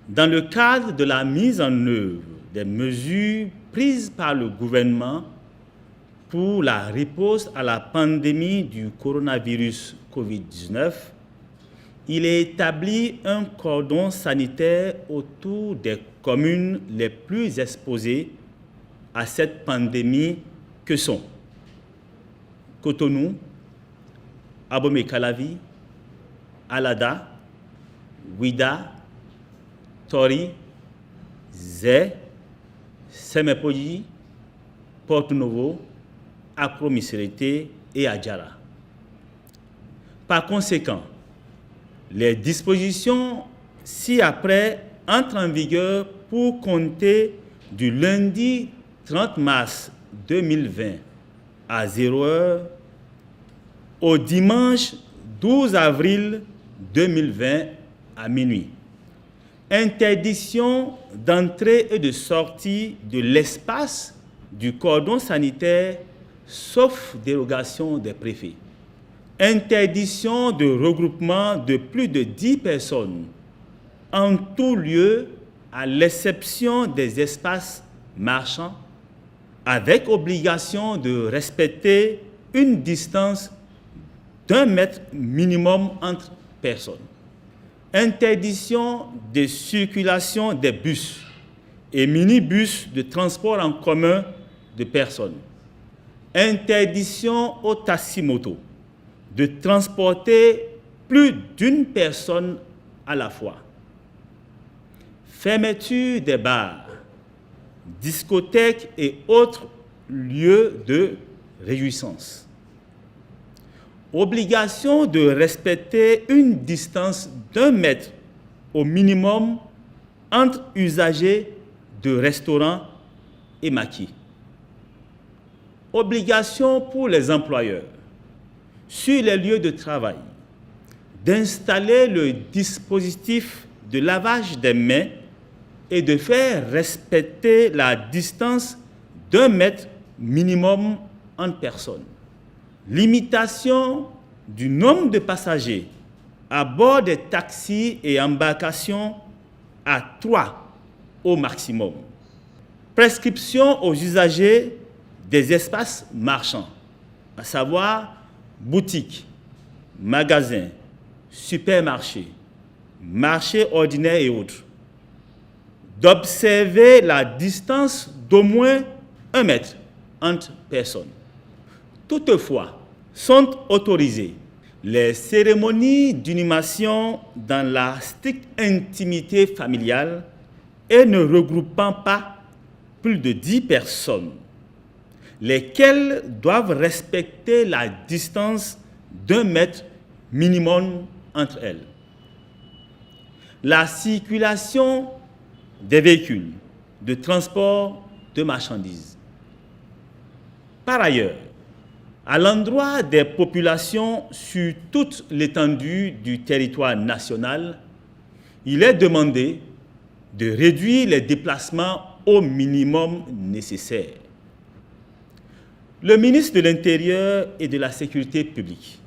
Dans le cadre de la mise en œuvre des mesures prises par le gouvernement pour la riposte à la pandémie du coronavirus Covid-19, il est établi un cordon sanitaire autour des communes les plus exposées à cette pandémie que sont Cotonou, Abomey-Calavi, Alada, Ouidah, Tori, Zé, Semepoji, Porto-Novo, Accro-Missérété et Adjara. Par conséquent, les dispositions ci-après entrent en vigueur pour compter du lundi 30 mars 2020 à 0h au dimanche 12 avril 2020 à minuit. Interdiction d'entrée et de sortie de l'espace du cordon sanitaire, sauf dérogation des préfets. Interdiction de regroupement de plus de 10 personnes en tout lieu, à l'exception des espaces marchands, avec obligation de respecter une distance d'1 mètre minimum entre personnes. Interdiction de circulation des bus et minibus de transport en commun de personnes. Interdiction aux taxis-motos de transporter plus d'une personne à la fois. Fermeture des bars, discothèques et autres lieux de réjouissance. Obligation de respecter une distance d'1 mètre au minimum entre usagers de restaurants et maquis. Obligation pour les employeurs sur les lieux de travail d'installer le dispositif de lavage des mains et de faire respecter la distance d'1 mètre minimum entre personnes. Limitation du nombre de passagers à bord des taxis et embarcations à 3 au maximum. Prescription aux usagers des espaces marchands, à savoir boutiques, magasins, supermarchés, marchés ordinaires et autres, d'observer la distance d'au moins 1 mètre entre personnes. Toutefois, sont autorisées les cérémonies d'inhumation dans la stricte intimité familiale et ne regroupant pas plus de 10 personnes, lesquelles doivent respecter la distance d'1 mètre minimum entre elles. La circulation des véhicules de transport de marchandises. Par ailleurs, à l'endroit des populations sur toute l'étendue du territoire national, il est demandé de réduire les déplacements au minimum nécessaire. Le ministre de l'Intérieur et de la Sécurité publique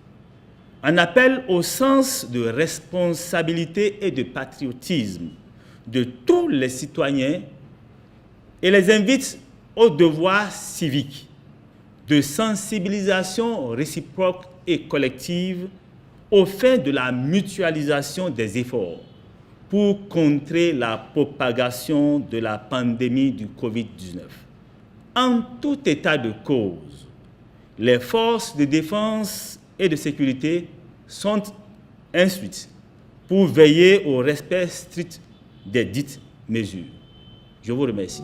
en appelle au sens de responsabilité et de patriotisme de tous les citoyens et les invite au devoir civique de sensibilisation réciproque et collective aux fins de la mutualisation des efforts pour contrer la propagation de la pandémie du Covid-19. En tout état de cause, les forces de défense et de sécurité sont instruites pour veiller au respect strict des dites mesures. Je vous remercie.